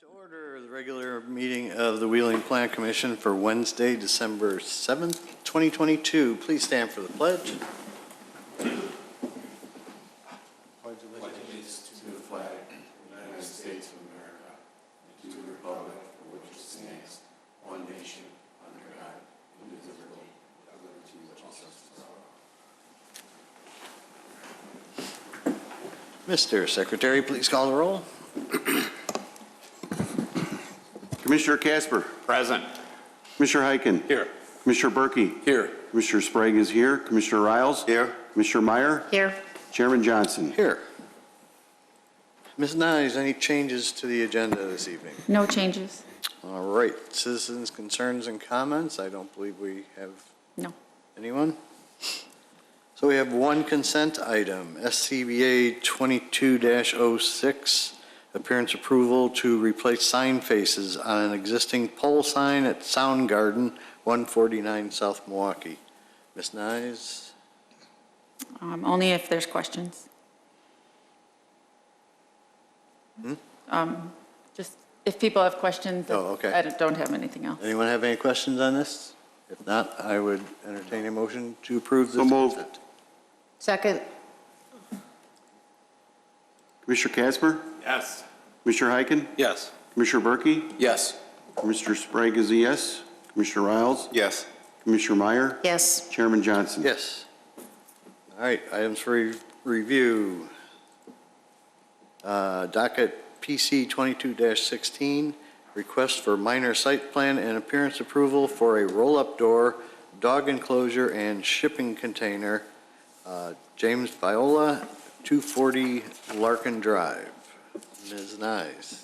To order the regular meeting of the Wheeling Plan Commission for Wednesday, December 7th, 2022. Please stand for the pledge. Pledge allegiance to the flag of the United States of America and to the republic for which it stands, one nation, under God, indivisible, with liberty and justice for all. Mr. Secretary, please call the roll. Commissioner Casper. Present. Commissioner Heiken. Here. Commissioner Berkey. Here. Commissioner Sprague is here. Commissioner Riles. Here. Commissioner Meyer. Here. Chairman Johnson. Here. Ms. Nyes, any changes to the agenda this evening? No changes. All right. Citizens' concerns and comments? I don't believe we have No. anyone. So we have one consent item, SCBA 22-06. Appearance approval to replace sign faces on an existing pole sign at Sound Garden, 149 South Milwaukee. Ms. Nyes? Only if there's questions. Just if people have questions. Oh, okay. I don't have anything else. Anyone have any questions on this? If not, I would entertain a motion to approve this So moved. consent. Second. Commissioner Casper. Yes. Commissioner Heiken. Yes. Commissioner Berkey. Yes. Commissioner Sprague is a yes. Commissioner Riles. Yes. Commissioner Meyer. Yes. Chairman Johnson. Yes. All right, items for review. Docket PC 22-16, request for minor site plan and appearance approval for a roll-up door, dog enclosure, and shipping container. James Viola, 240 Larkin Drive. Ms. Nyes.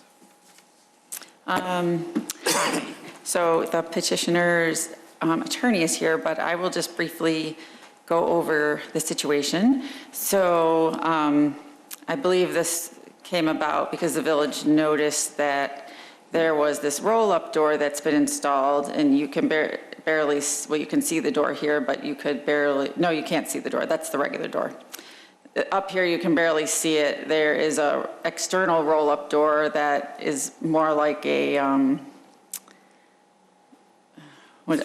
So the petitioner's attorney is here, but I will just briefly go over the situation. So I believe this came about because the village noticed that there was this roll-up door that's been installed, and you can barely, well, you can see the door here, but you could barely, no, you can't see the door. That's the regular door. Up here, you can barely see it. There is a external roll-up door that is more like a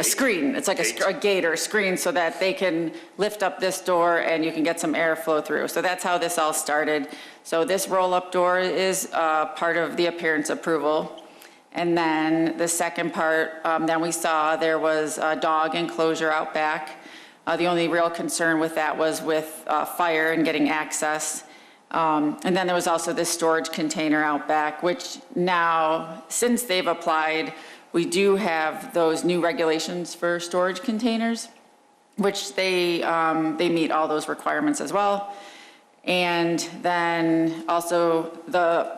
screen. It's like a gate or a screen so that they can lift up this door and you can get some airflow through. So that's how this all started. So this roll-up door is part of the appearance approval. And then the second part, then we saw there was a dog enclosure out back. The only real concern with that was with fire and getting access. And then there was also this storage container out back, which now, since they've applied, we do have those new regulations for storage containers, which they meet all those requirements as well. And then also the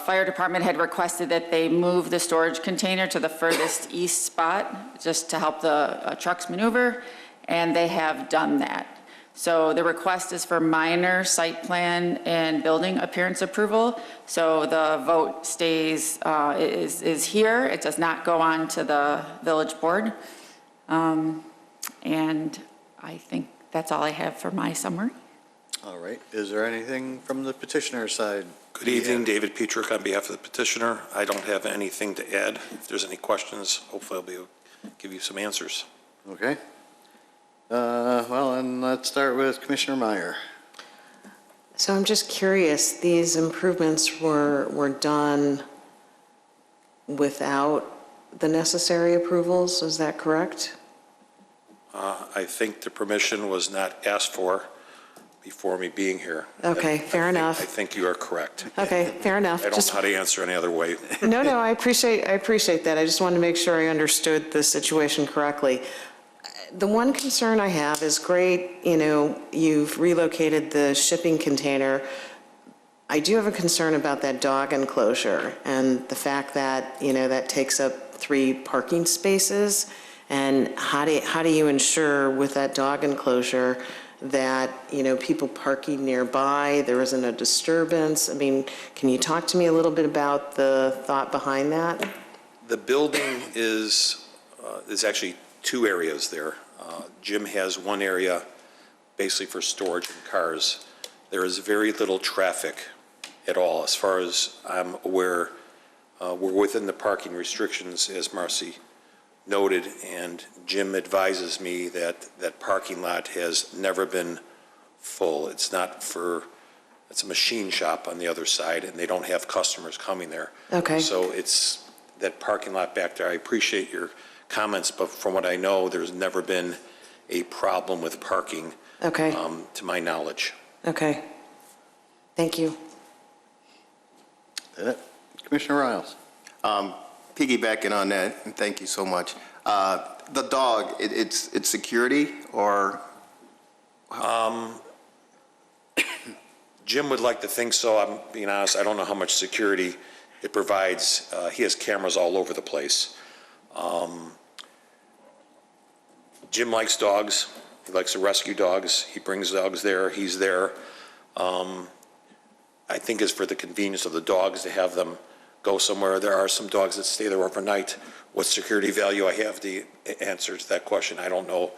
fire department had requested that they move the storage container to the furthest east spot, just to help the trucks maneuver. And they have done that. So the request is for minor site plan and building appearance approval. So the vote stays, is here. It does not go on to the village board. And I think that's all I have for my summary. All right, is there anything from the petitioner side? Good evening, David Petrick on behalf of the petitioner. I don't have anything to add. If there's any questions, hopefully I'll be able to give you some answers. Okay. Well, and let's start with Commissioner Meyer. So I'm just curious, these improvements were done without the necessary approvals, is that correct? I think the permission was not asked for before me being here. Okay, fair enough. I think you are correct. Okay, fair enough. I don't know how to answer any other way. No, I appreciate that. I just wanted to make sure I understood the situation correctly. The one concern I have is great, you've relocated the shipping container. I do have a concern about that dog enclosure and the fact that, that takes up 3 parking spaces. And how do you ensure with that dog enclosure that, people parking nearby, there isn't a disturbance? I mean, can you talk to me a little bit about the thought behind that? The building is actually 2 areas there. Jim has one area basically for storage of cars. There is very little traffic at all. As far as I'm aware, we're within the parking restrictions, as Marcy noted, and Jim advises me that that parking lot has never been full. It's not for, it's a machine shop on the other side, and they don't have customers coming there. Okay. So it's that parking lot back there. I appreciate your comments, but from what I know, there's never been a problem with parking, Okay, to my knowledge. okay. Thank you. That it? Commissioner Riles? Piggybacking on that, and thank you so much. The dog, it's security or? Jim would like to think so. I'm being honest, I don't know how much security it provides. He has cameras all over the place. Jim likes dogs. He likes to rescue dogs. He brings dogs there. He's there. I think it's for the convenience of the dogs to have them go somewhere. There are some dogs that stay there overnight. What security value I have, the answer to that question, I don't know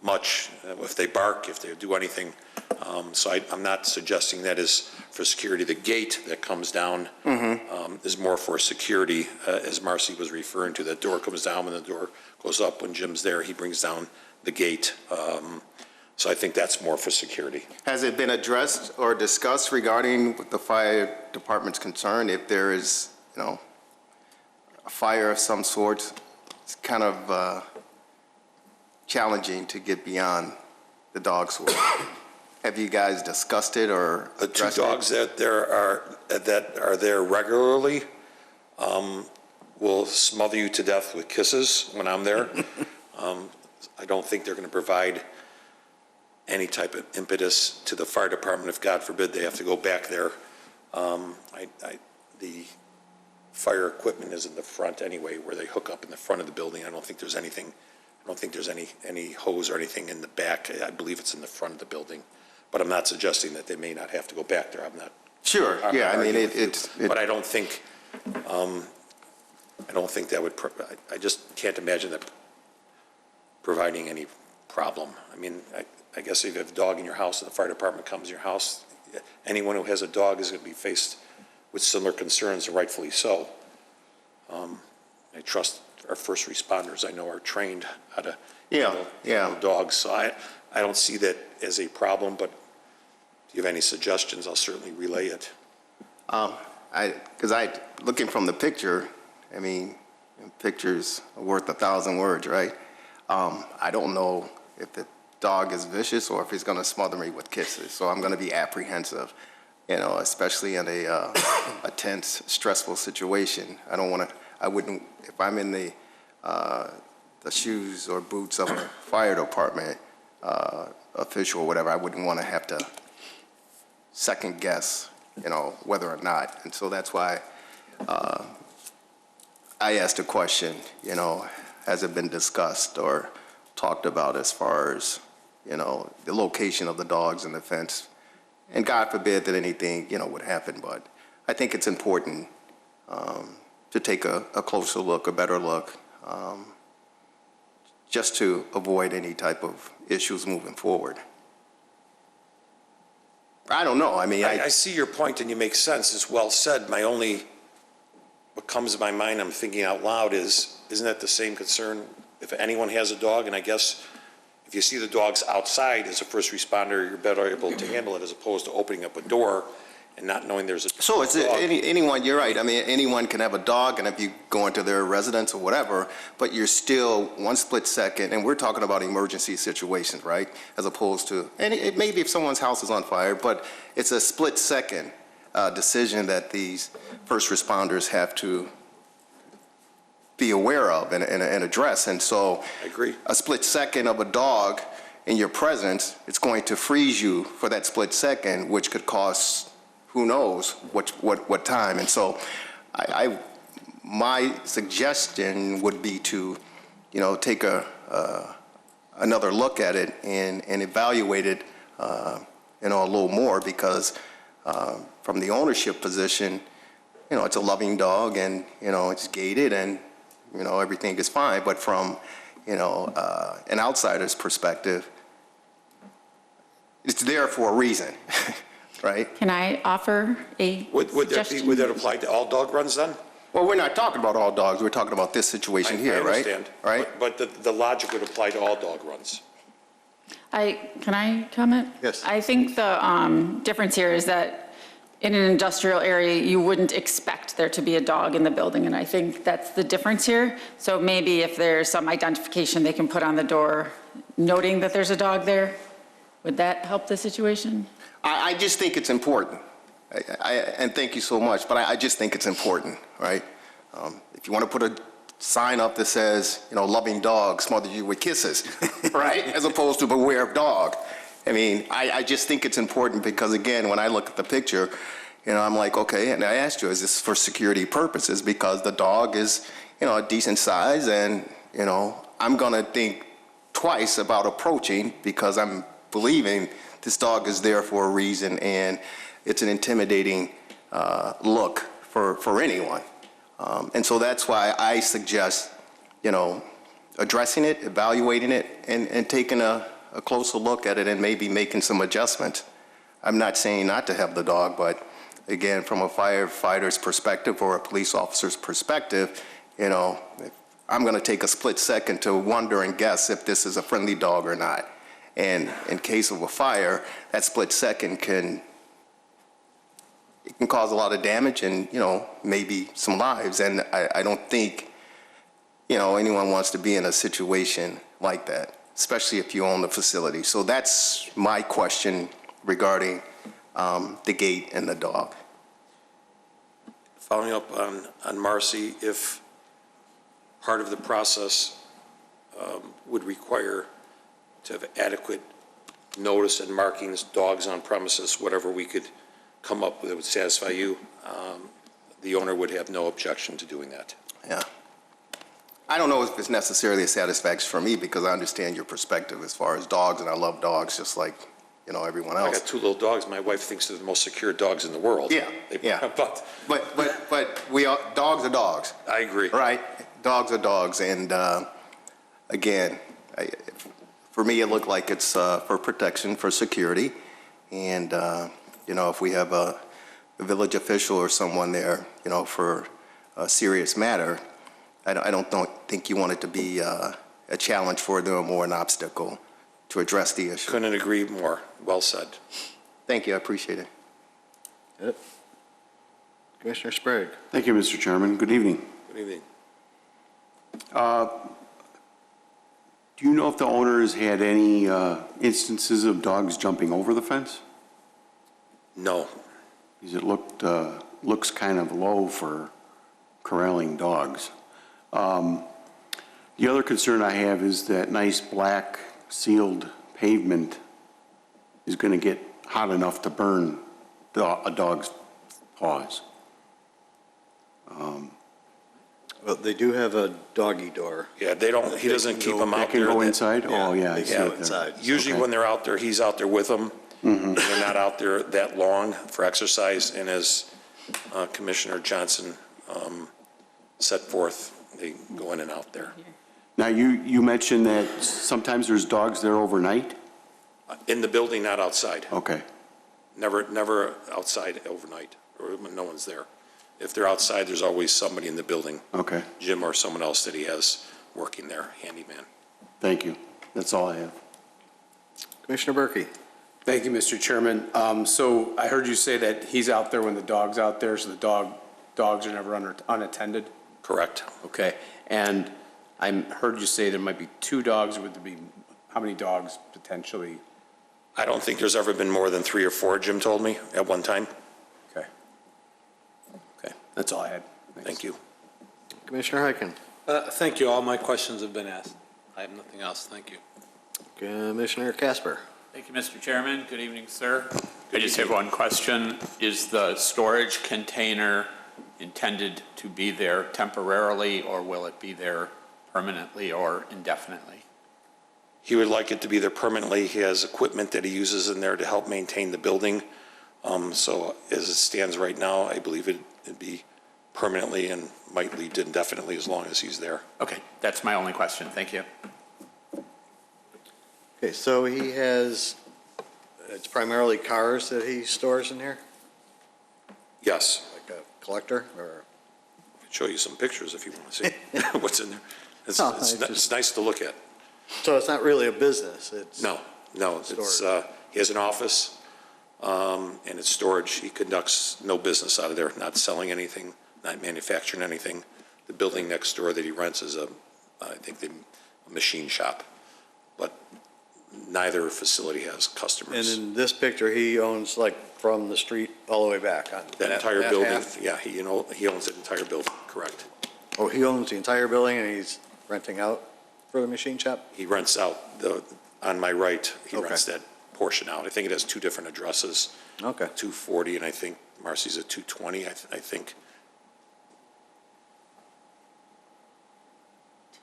much. If they bark, if they do anything. So I'm not suggesting that is for security. The gate that comes down is more for security, as Marcy was referring to. That door comes down when the door goes up. When Jim's there, he brings down the gate. So I think that's more for security. Has it been addressed or discussed regarding what the fire department's concern? If there is, a fire of some sort, it's kind of challenging to get beyond the dog sword. Have you guys discussed it or The two addressed it? dogs that are there regularly will smother you to death with kisses when I'm there. I don't think they're going to provide any type of impetus to the fire department if, God forbid, they have to go back there. The fire equipment is in the front anyway, where they hook up in the front of the building. I don't think there's anything. I don't think there's any hose or anything in the back. I believe it's in the front of the building. But I'm not suggesting that they may not have to go back there. I'm not. Sure, I'm yeah, not I mean, arguing with you. it. But I don't think that would, I just can't imagine that providing any problem. I mean, I guess if you have a dog in your house and the fire department comes to your house, anyone who has a dog is going to be faced with similar concerns, and rightfully so. I trust our first responders, I know, are trained how to handle dogs. So I don't see that as a problem, but if you have any suggestions, I'll certainly relay it. Looking from the picture, I mean, pictures are worth 1,000 words, right? I don't know if the dog is vicious or if he's going to smother me with kisses. So I'm going to be apprehensive, especially in a tense, stressful situation. I wouldn't, if I'm in the shoes or boots of a fire department official or whatever, I wouldn't want to have to second guess, whether or not. And so that's why I asked a question, has it been discussed or talked about as far as, the location of the dogs and the fence? And God forbid that anything, would happen, but I think it's important to take a closer look, a better look, just to avoid any type of issues moving forward. I don't know, I mean, I see your point and you make sense. It's well said. What comes to my mind, I'm thinking out loud is, isn't that the same concern if anyone has a dog? And I guess if you see the dogs outside as a first responder, you're better able to handle it as opposed to opening up a door and not knowing there's a dog. So it's anyone, you're right. I mean, anyone can have a dog, and if you go into their residence or whatever, but you're still one split second, and we're talking about emergency situations, right? As opposed to, and it maybe if someone's house is on fire, but it's a split second decision that these first responders have to be aware of and address. And so I agree. A split second of a dog in your presence, it's going to freeze you for that split second, which could cost who knows what time. And so my suggestion would be to, take another look at it and evaluate it, a little more, because from the ownership position, it's a loving dog and, it's gated and, everything is fine. But from, an outsider's perspective, it's there for a reason. Right? Can I offer a Would suggestion? that apply to all dog runs then? Well, we're not talking about all dogs, we're talking about this situation here, I right? understand. Right? But the logic would apply to all dog runs. Can I comment? Yes. I think the difference here is that in an industrial area, you wouldn't expect there to be a dog in the building, and I think that's the difference here. So maybe if there's some identification they can put on the door noting that there's a dog there, would that help the situation? I just think it's important. And thank you so much, but I just think it's important, right? If you want to put a sign up that says, loving dog, smother you with kisses, right? As opposed to beware of dog. I mean, I just think it's important because, again, when I look at the picture, I'm like, okay, and I asked you, is this for security purposes? Because the dog is, a decent size, and, I'm going to think twice about approaching because I'm believing this dog is there for a reason, and it's an intimidating look for anyone. And so that's why I suggest, addressing it, evaluating it, and taking a closer look at it and maybe making some adjustments. I'm not saying not to have the dog, but again, from a firefighter's perspective or a police officer's perspective, I'm going to take a split second to wonder and guess if this is a friendly dog or not. And in case of a fire, that split second can cause a lot of damage and, maybe some lives. And I don't think, anyone wants to be in a situation like that, especially if you own the facility. So that's my question regarding the gate and the dog. Following up on Marcy, if part of the process would require to have adequate notice and markings, dogs on premises, whatever we could come up with that would satisfy you, the owner would have no objection to doing that. Yeah. I don't know if it's necessarily a satisfaction for me because I understand your perspective as far as dogs, and I love dogs just like, everyone I else. got two little dogs. My wife thinks they're the most secure dogs in the world. Yeah, yeah. But Dogs are dogs. I agree. Right? Dogs are dogs, and again, for me, it looked like it's for protection, for security, and if we have a village official or someone there, for a serious matter, I don't think you want it to be a challenge for them or an obstacle to address the issue. Couldn't agree more. Well said. Thank you, I appreciate it. Yep. Commissioner Sprague. Thank you, Mr. Chairman. Good evening. Good evening. Do you know if the owners had any instances of dogs jumping over the fence? No. Because it looks kind of low for corralling dogs. The other concern I have is that nice black sealed pavement is going to get hot enough to burn a dog's paws. Well, they do have a doggy door. Yeah, he doesn't keep them They out can there. go inside? Oh, yeah. I They see can it go there. inside. Usually Okay. when they're out there, he's out there with them. And they're not out there that long for exercise. And as Commissioner Johnson set forth, they go in and out there. Now, you mentioned that sometimes there's dogs there overnight? In the building, not outside. Okay. Never outside overnight, or when no one's there. If they're outside, there's always somebody in the building, Okay. Jim or someone else that he has working there, handyman. Thank you. That's all I have. Commissioner Berkey. Thank you, Mr. Chairman. So I heard you say that he's out there when the dog's out there, so the dogs are never unattended? Correct. Okay. And I heard you say there might be 2 dogs. Would there be, how many dogs potentially? I don't think there's ever been more than 3 or 4, Jim told me, at one time. Okay. Okay, that's all I had. Thanks. Thank you. Commissioner Hyken. Thank you. All my questions have been asked. I have nothing else. Thank you. Commissioner Casper. Thank you, Mr. Chairman. Good evening, sir. I just have one question. Is the storage container intended to be there temporarily, or will it be there permanently or indefinitely? He would like it to be there permanently. He has equipment that he uses in there to help maintain the building. So as it stands right now, I believe it'd be permanently and might lead to indefinitely as long as he's there. Okay, that's my only question. Thank you. Okay, so he has, it's primarily cars that he stores in here? Yes. Like a collector or? Show you some pictures if you want to see what's in there. It's, No, it's, I just- it's nice to look at. So it's not really a business, it's? No, it's, he has an office, and it's storage. He conducts no business out of there, not selling anything, not manufacturing anything. The building next door that he rents is I think a machine shop, but neither facility has And customers. in this picture, he owns like from the street all the way back on? That entire that building, half? yeah, he owns that entire building, correct. Oh, he owns the entire building and he's renting out for the machine shop? He rents out on my right, he Okay. rents that portion out. I think it has two different addresses, Okay. 240, and I think Marcy's at 220, I think.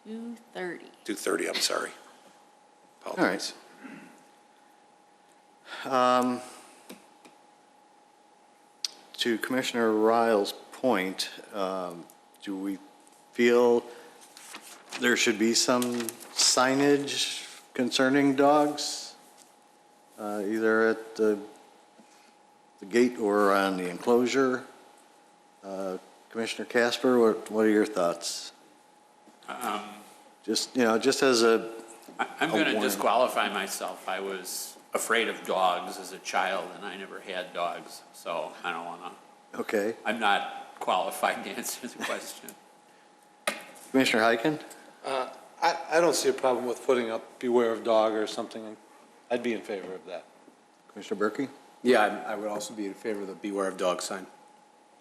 2:30. 230, I'm sorry. All right. To Commissioner Ryle's point, do we feel there should be some signage concerning dogs? Either at the gate or on the enclosure? Commissioner Casper, what are your thoughts? Just, just as a, I'm going to warning. disqualify myself. I was afraid of dogs as a child, and I never had dogs, so I don't want to, okay. I'm not qualified to answer the question. Commissioner Heiken? I don't see a problem with putting up beware of dog or something. I'd be in favor of that. Commissioner Berkey? Yeah, I would also be in favor of the beware of dog sign.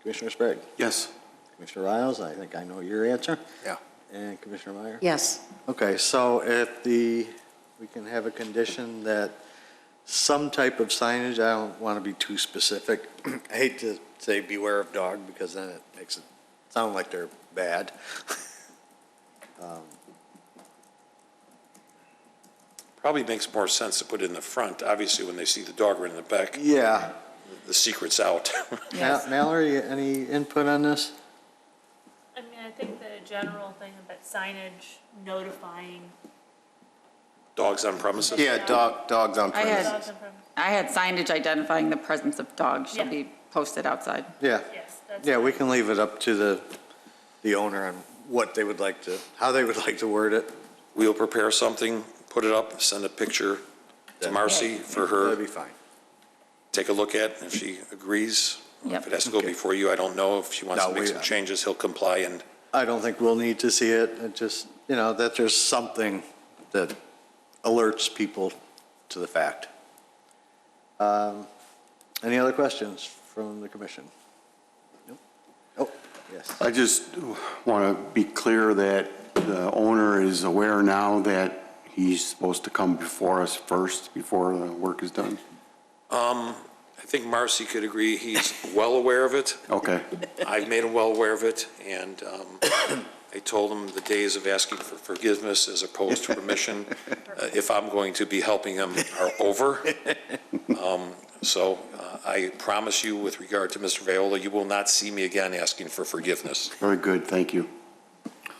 Commissioner Sprague? Yes. Commissioner Riles, I think I know your answer. Yeah. And Commissioner Meyer? Yes. Okay, so we can have a condition that some type of signage, I don't want to be too specific. I hate to say beware of dog because then it makes it sound like they're bad. Probably makes more sense to put it in the front. Obviously, when they see the dog right in the back, Yeah. the secret's out. Yes. Mallory, any input on this? I mean, I think the general thing about signage notifying. Dogs on premises? Yeah, dogs on I had- premises. Dogs in front- I had signage identifying the presence of dogs shall Yeah. be posted outside. Yeah. Yes, that's. Yeah, we can leave it up to the owner on what they would like to, how they would like to word it. We'll prepare something, put it up, send a picture to Marcy for her, That'd be fine. take a look at, if she agrees. Yep. If it has to go Okay. before you, I don't know. If she wants No, to make we- some changes, he'll comply, and I don't think we'll need to see it. It just, that there's something that alerts people to the fact. Any other questions from the commission? Nope. Oh, yes. I just want to be clear that the owner is aware now that he's supposed to come before us first, before the work is done. I think Marcy could agree he's well aware of it. Okay. I've made him well aware of it, and I told him the days of asking for forgiveness as opposed to permission, if I'm going to be helping him, are over. So I promise you, with regard to Mr. Viola, you will not see me again asking for forgiveness. Very good, thank you.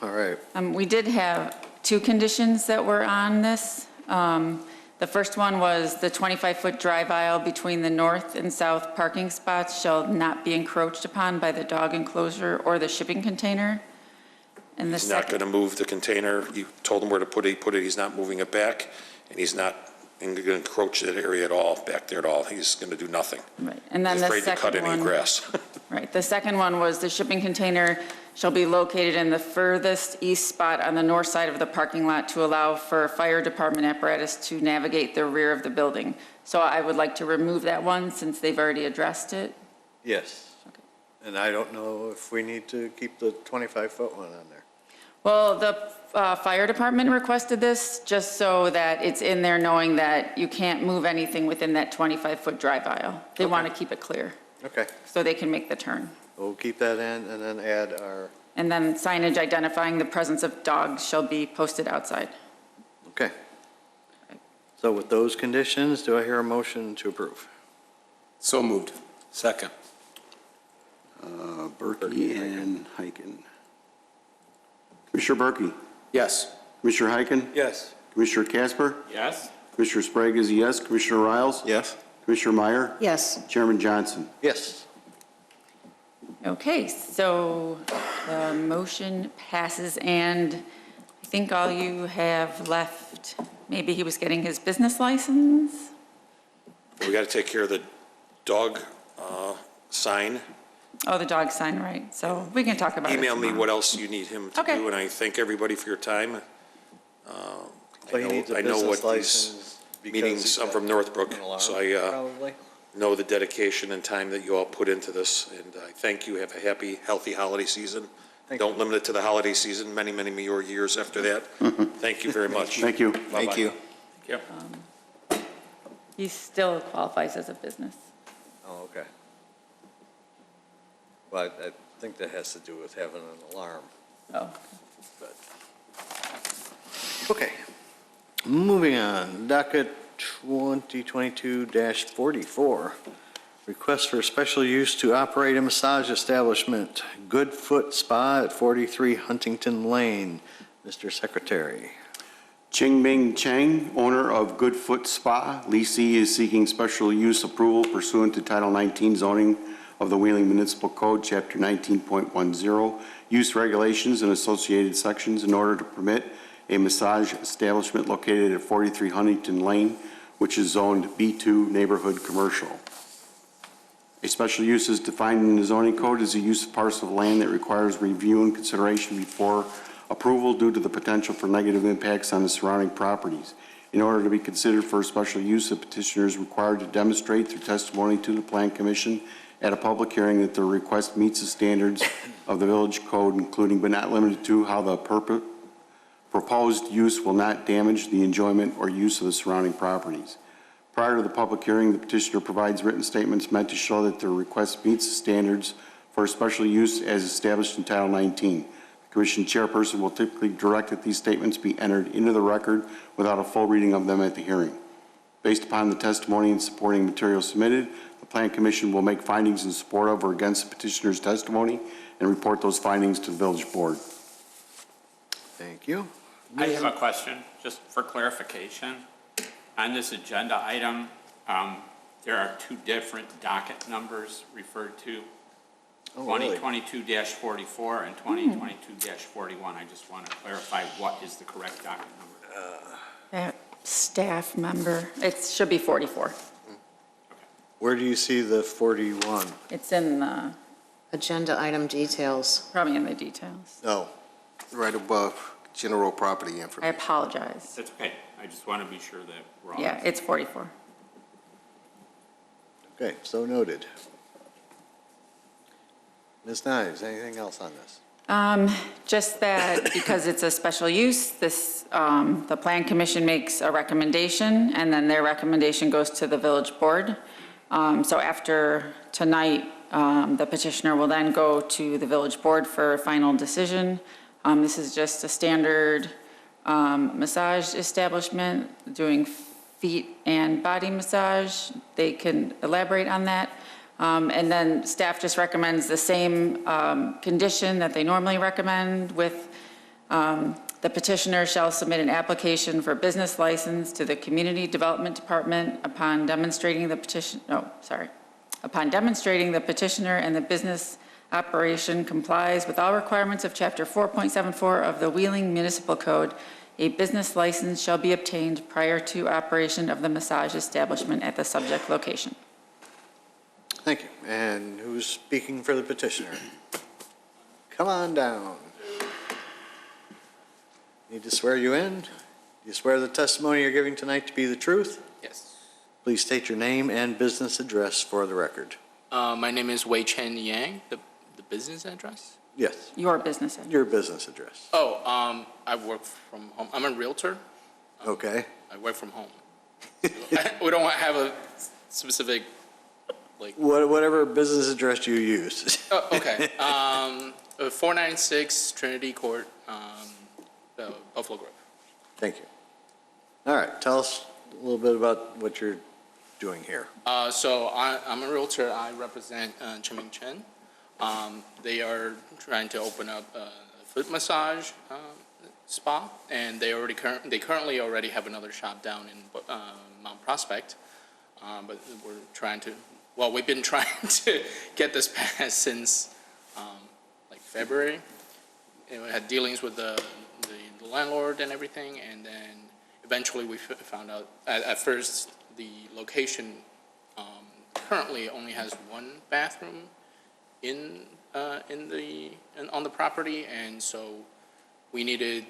All right. We did have two conditions that were on this. The first one was the 25-foot drive aisle between the north and south parking spots shall not be encroached upon by the dog enclosure or the shipping container. And the He's not going second, to move the container. You told him where to put it, he put it. He's not moving it back, and he's not going to encroach that area at all, back there at all. He's going to do nothing. right, and then He's the afraid to cut second any one, grass. right, the second one was the shipping container shall be located in the furthest east spot on the north side of the parking lot to allow for fire department apparatus to navigate the rear of the building. So I would like to remove that one since they've already addressed it. Yes. And I don't know if we need to keep the 25-foot one on there. Well, the fire department requested this just so that it's in there knowing that you can't move anything within that 25-foot drive aisle. They want to keep it clear Okay. so they can make the turn. We'll keep that in and then add our, And then signage identifying the presence of dogs shall be posted outside. okay. So with those conditions, do I hear a motion to approve? So moved. Second. Berkey and Heiken. Commissioner Berkey? Yes. Commissioner Heiken? Yes. Commissioner Casper? Yes? Commissioner Sprague is a yes. Commissioner Riles? Yes? Commissioner Meyer? Yes. Chairman Johnson? Yes. Okay, so the motion passes, and I think all you have left, maybe he was getting his business license? We got to take care of the dog sign. Oh, the dog sign, right, so we can talk about it Email me tomorrow. what else you need him to Okay. do, and I thank everybody for your time. But he needs a I know business what these license because meetings, he's I'm got from Northbrook, an alarm, so I probably. know the dedication and time that you all put into this, and I thank you. Have a happy, healthy holiday season. Don't limit it to the holiday season, many, many more years after that. Thank you very much. Thank you. Thank you. Yep. He still qualifies as a business. Oh, okay. Well, I think that has to do with having an alarm. Oh, Okay. Moving on, docket 2022-44. Request for special use to operate a massage establishment, Good Foot Spa at 43 Huntington Lane. Mr. Secretary. Ching Ming Chang, owner of Good Foot Spa, leasee, is seeking special use approval pursuant to Title 19 zoning of the Wheeling Municipal Code, Chapter 19.10, use regulations and associated sections in order to permit a massage establishment located at 43 Huntington Lane, which is zoned B2 Neighborhood Commercial. A special use is defined in the zoning code as a use of parcel of land that requires review and consideration before approval due to the potential for negative impacts on the surrounding properties. In order to be considered for a special use, the petitioner is required to demonstrate through testimony to the Plan Commission at a public hearing that the request meets the standards of the village code, including but not limited to how the proposed use will not damage the enjoyment or use of the surrounding properties. Prior to the public hearing, the petitioner provides written statements meant to show that the request meets the standards for a special use as established in Title 19. The Commission chairperson will typically direct that these statements be entered into the record without a full reading of them at the hearing. Based upon the testimony and supporting material submitted, the Plan Commission will make findings in support of or against the petitioner's testimony and report those findings to the village board. Thank you. I have a question, just for clarification. On this agenda item, there are two different docket numbers referred to. Oh, really? 2022-44 and 2022-41. I just want to clarify what is the correct docket number. that staff member, it should be 44. Where do you see the 41? It's in the, Agenda item details. probably in the details. No. Right above general property I information. apologize. That's okay. I just want to be sure that we're all. Yeah, it's 44. Okay, so noted. Ms. Knives, anything else on this? Just that because it's a special use, this, the Plan Commission makes a recommendation, and then their recommendation goes to the village board. So after tonight, the petitioner will then go to the village board for a final decision. This is just a standard massage establishment doing feet and body massage. They can elaborate on that. And then staff just recommends the same condition that they normally recommend with the petitioner shall submit an application for business license to the Community Development Department upon demonstrating the petitioner and the business operation complies with all requirements of Chapter 4.74 of the Wheeling Municipal Code. A business license shall be obtained prior to operation of the massage establishment at the subject location. Thank you. And who's speaking for the petitioner? Come on down. Need to swear you in? Do you swear the testimony you're giving tonight to be the truth? Yes. Please state your name and business address for the record. My name is Wei Chen Yang, the business address? Yes, Your business address. your business address. Oh, I work from home. I'm a realtor. Okay. I work from home. We don't have a specific, like. Whatever business address you use. Oh, okay. 496 Trinity Court, Buffalo Grove. Thank you. All right, tell us a little bit about what you're doing here. So I'm a realtor. I represent Chiming Chen. They are trying to open up a foot massage spa, and they currently already have another shop down in Mount Prospect. But we're trying to, we've been trying to get this passed since like February. And we had dealings with the landlord and everything, and then eventually we found out, at first, the location currently only has one bathroom on the property, and so we needed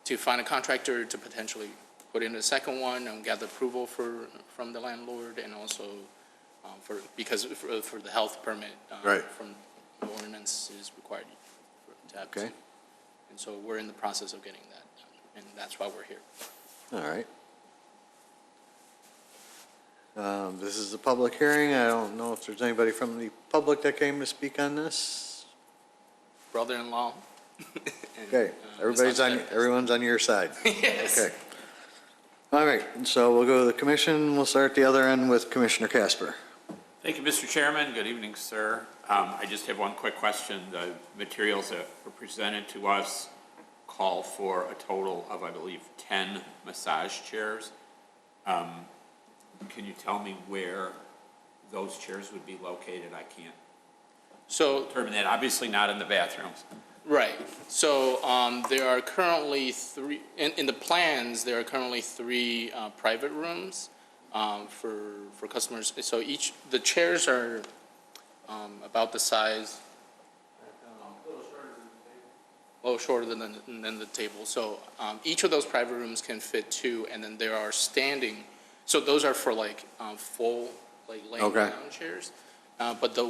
to find a contractor to potentially put in a second one and get the approval from the landlord, and also for the health permit Right. from the ordinance is required to have. Okay. And so we're in the process of getting that done, and that's why we're here. All right. This is a public hearing. I don't know if there's anybody from the public that came to speak on this. Brother-in-law. and, Okay, everyone's on your side. Yes. Okay. All right, so we'll go to the commission. We'll start at the other end with Commissioner Casper. Thank you, Mr. Chairman. Good evening, sir. I just have one quick question. The materials that were presented to us call for a total of, I believe, 10 massage chairs. Can you tell me where those chairs would be located? I can't determine that. Obviously not in the bathrooms. Right. So there are currently three, in the plans, there are currently three private rooms for customers. So the chairs are about the size, a little shorter than the table. So each of those private rooms can fit two, and then there are standing, so those are for like full, like laying down chairs. But there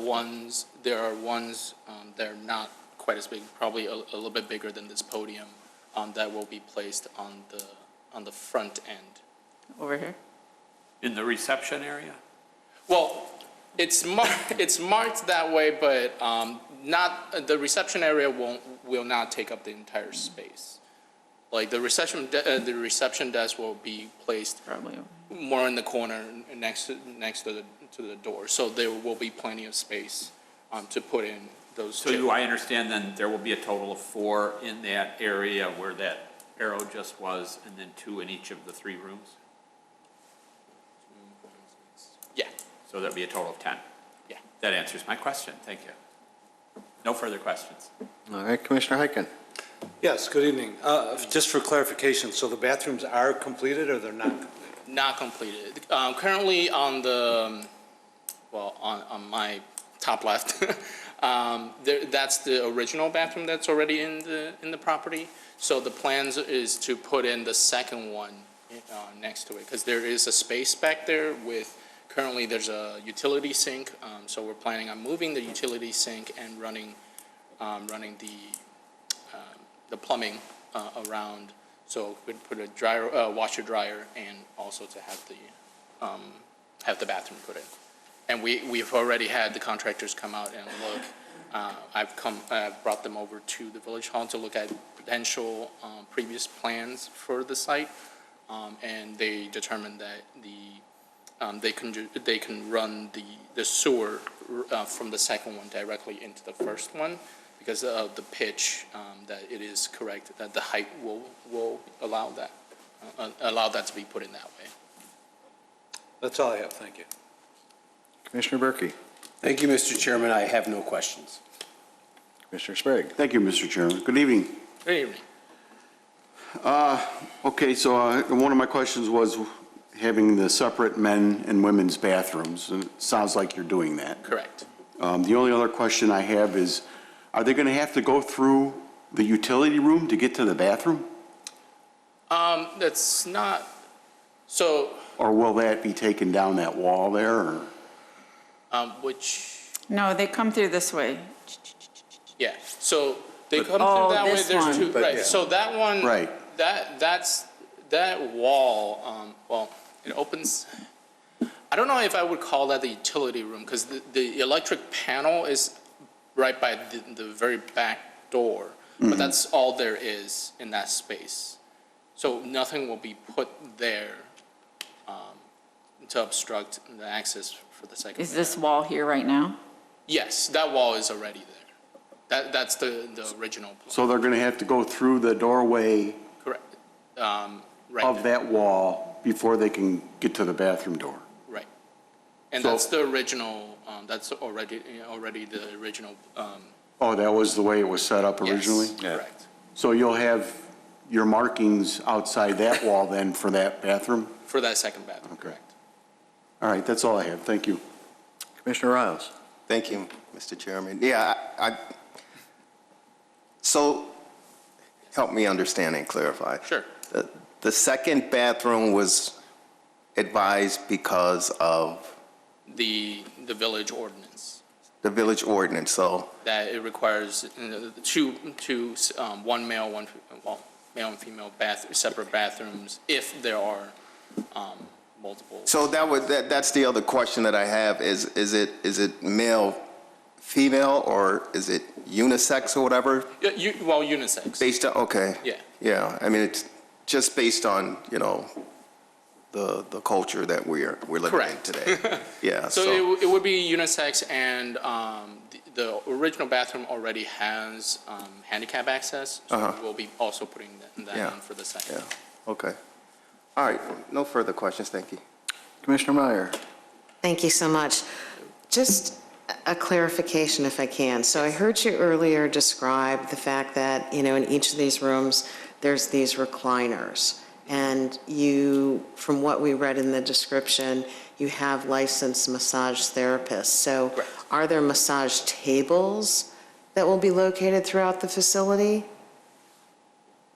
are ones that are not quite as big, probably a little bit bigger than this podium, that will be placed on the front end. Over here? In the reception area? Well, it's marked that way, but the reception area will not take up the entire space. Like the reception desk will be placed Probably. more in the corner next to the door. So there will be plenty of space to put in those. So do I understand then there will be a total of 4 in that area where that arrow just was, and then 2 in each of the 3 rooms? Yeah. So that'd be a total of 10? Yeah. That answers my question. Thank you. No further questions. All right, Commissioner Heiken. Yes, good evening. Just for clarification, so the bathrooms are completed or they're not completed? Not completed. Currently on on my top left, that's the original bathroom that's already in the property. So the plans is to put in the second one next to it, because there is a space back there with, currently there's a utility sink, so we're planning on moving the utility sink and running the plumbing around, so we'd put a dryer, washer dryer, and also to have the bathroom put in. And we've already had the contractors come out and look. I've brought them over to the village hall to look at potential previous plans for the site, and they determined that they can run the sewer from the second one directly into the first one, because of the pitch, that it is correct, that the height will allow that to be put in that way. That's all I have, thank you. Commissioner Berkey. Thank you, Mr. Chairman. I have no questions. Commissioner Sprague. Thank you, Mr. Chairman. Good evening. Good evening. Okay, so one of my questions was having the separate men and women's bathrooms, and it sounds like you're doing that. Correct. The only other question I have is, are they going to have to go through the utility room to get to the bathroom? That's not, so, Or will that be taken down that wall there, or? which, No, they come through this way. yeah, so they come Oh, through that way, this there's one. two, right, so that one. Right. That wall, well, it opens, I don't know if I would call that the utility room, because the electric panel is right by the very back door, but that's all there is in that space. So nothing will be put there to obstruct the access for the second. Is this wall here right now? Yes, that wall is already there. That's the original plan. So they're going to have to go through the doorway Correct. Right of there. that wall before they can get to the bathroom door? Right. And So- that's the original, that's already the original Oh, that was the way it was set up originally? Yes, correct. So you'll have your markings outside that wall then for that bathroom? For that second bathroom, Okay. correct. All right, that's all I have. Thank you. Commissioner Riles? Thank you, Mr. Chairman. Yeah, so help me understand and clarify. Sure. The second bathroom was advised because of The village ordinance, the village ordinance, so, that it requires two, one male, male and female separate bathrooms if there are multiple. so that's the other question that I have, is it male, female, or is it unisex or whatever? Well, unisex. Based on, okay. Yeah. Yeah, I mean, it's just based on, the culture that we're living in Correct. today. Yeah, So so, it would be unisex, and the original bathroom already has handicap access, so we'll be also putting that Yeah. in for the second. yeah, okay. All right, no further questions, thank you. Commissioner Meyer? Thank you so much. Just a clarification if I can. So I heard you earlier describe the fact that, in each of these rooms, there's these recliners. And you, from what we read in the description, you have licensed massage therapists. So Correct. are there massage tables that will be located throughout the facility?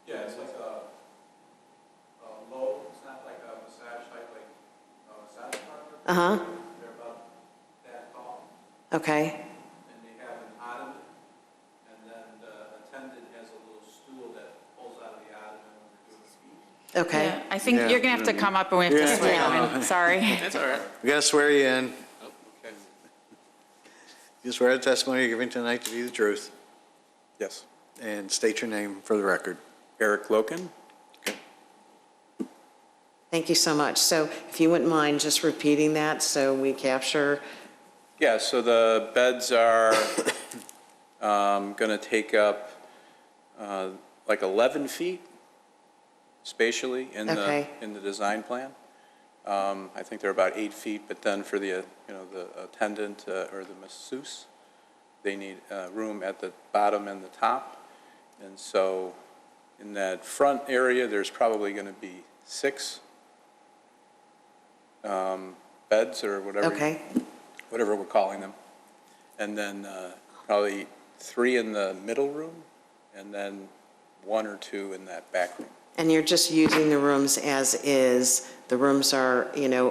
Yeah, it's like a low, it's not like a massage type, like a massage parlor. Uh-huh, They're about that tall, okay. and they have an ottoman, and then the attendant has a little stool that pulls out of the ottoman when they're doing feet. Okay. Yeah, I think Yeah. you're going to have to come up and we have to swear you in. Sorry. That's all right. We gotta swear you in. Oh, okay. You swear the testimony you're giving tonight to be the truth, Yes. and state your name for the record. Eric Loken? Thank you so much. So if you wouldn't mind just repeating that so we capture, Yeah, so the beds are going to take up like 11 feet spatially in Okay. the design plan. I think they're about 8 feet, but then for the, the attendant or the masseuse, they need room at the bottom and the top. And so in that front area, there's probably going to be 6 beds or whatever. okay? Whatever we're calling them. And then probably 3 in the middle room, and then 1 or 2 in that back room. And you're just using the rooms as is. The rooms are,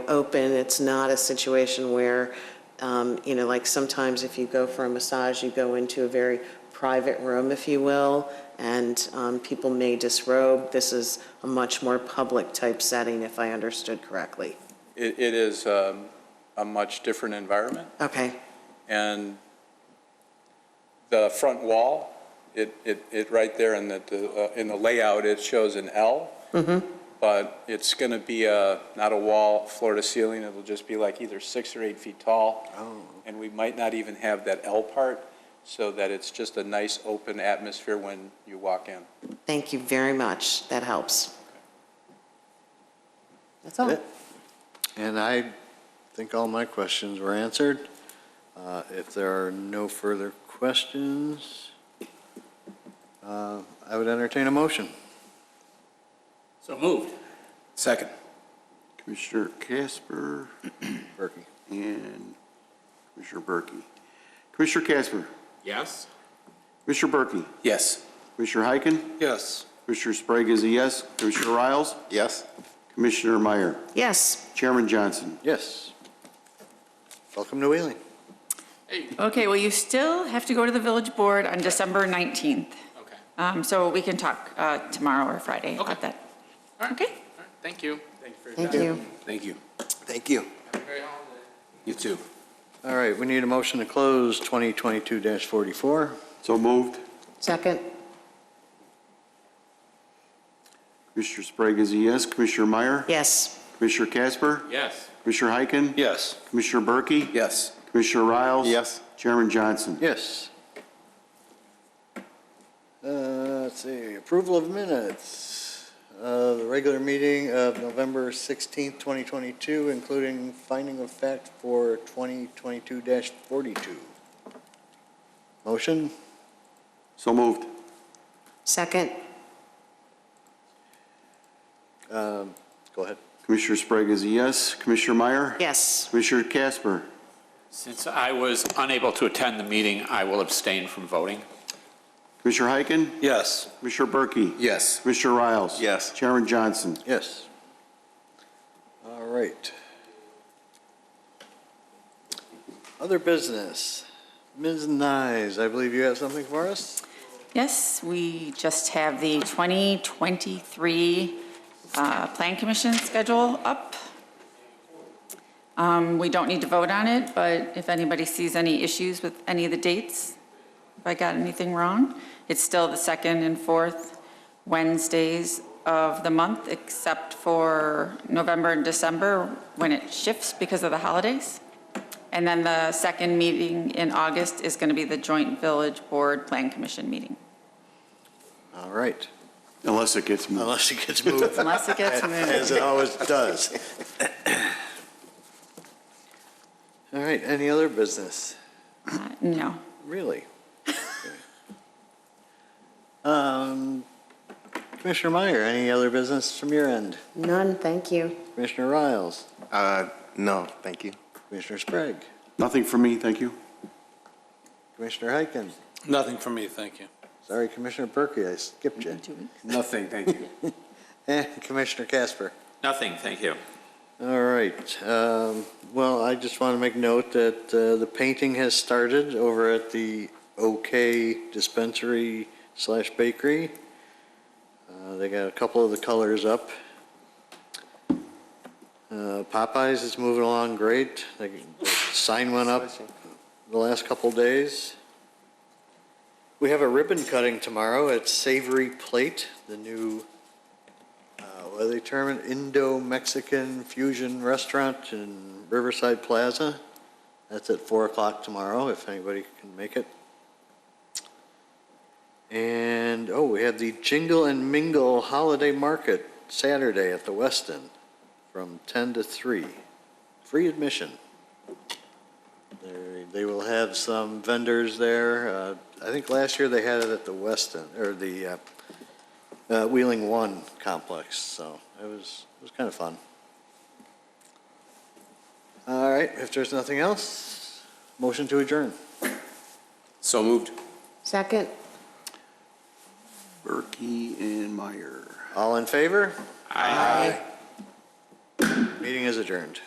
open. It's not a situation where, like sometimes if you go for a massage, you go into a very private room, if you will, and people may disrobe. This is a much more public type setting, if I understood correctly. It is a much different environment, Okay, and the front wall, it right there in the layout, it shows an L. But it's going to be not a wall, floor to ceiling. It'll just be like either 6 or 8 feet tall. And we might not even have that L part, so that it's just a nice open atmosphere when you walk in. thank you very much. That helps. That's all. And I think all my questions were answered. If there are no further questions, I would entertain a motion. So moved. Second. Commissioner Casper Berkey? and Commissioner Berkey. Commissioner Casper, Yes? Commissioner Berkey, Yes. Commissioner Heiken, Yes. Commissioner Sprague is a yes, Commissioner Riles, Yes? Commissioner Meyer, Yes, Chairman Johnson. Yes. Welcome to Wheeling. Hey, Okay, well, you still have to go to the village board on December 19th. okay. So we can talk tomorrow or Friday about Okay. that. All right. Okay? All right. Thank you. Thank you for your thank time. you. Thank you. Thank you. Have a great holiday. You too. All right, we need a motion to close 2022-44. So moved. Second, Commissioner Sprague is a yes, Commissioner Meyer, yes. Commissioner Casper, Yes. Commissioner Heiken, Yes. Commissioner Berkey, Yes. Commissioner Riles. Yes. Chairman Johnson. Yes. Let's see, approval of minutes. The regular meeting of November 16th, 2022, including finding of fact for 2022-42. Motion? So moved. Second. Go ahead. Commissioner Sprague is a yes. Commissioner Meyer? Yes. Commissioner Casper? Since I was unable to attend the meeting, I will abstain from voting. Commissioner Heiken? Yes. Commissioner Berkey? Yes. Commissioner Riles? Yes. Chairman Johnson? Yes. All right. Other business. Ms. Nyes, I believe you have something for us? Yes, we just have the 2023 Plan Commission schedule up. We don't need to vote on it, but if anybody sees any issues with any of the dates, if I got anything wrong, it's still the second and fourth Wednesdays of the month, except for November and December when it shifts because of the holidays. And then the second meeting in August is going to be the Joint Village Board Plan Commission meeting. All right. Unless it gets moved. Unless it gets moved. Unless it gets moved. As it always does. All right, any other business? No. Really? Commissioner Meyer, any other business from your end? None, thank you. Commissioner Riles? No, thank you. Commissioner Sprague? Nothing for me, thank you. Commissioner Heiken? Nothing for me, thank you. Sorry, Commissioner Berkey, I skipped you. Nothing, thank you. And Commissioner Casper? Nothing, thank you. All right. Well, I just want to make note that the painting has started over at the OK Dispensary / Bakery. They got a couple of the colors up. Popeyes is moving along great. The sign went up the last couple days. We have a ribbon cutting tomorrow at Savory Plate, the new what do they term it? Indo-Mexican fusion restaurant in Riverside Plaza. That's at 4 o'clock tomorrow, if anybody can make it. And, we have the Jingle and Mingle Holiday Market Saturday at the Westin from 10 to 3. Free admission. They will have some vendors there. I think last year they had it at the Westin, or the Wheeling One complex, so it was kind of fun. All right, if there's nothing else, motion to adjourn. So moved. Second. Berkey and Meyer. All in favor? Aye. Meeting is adjourned.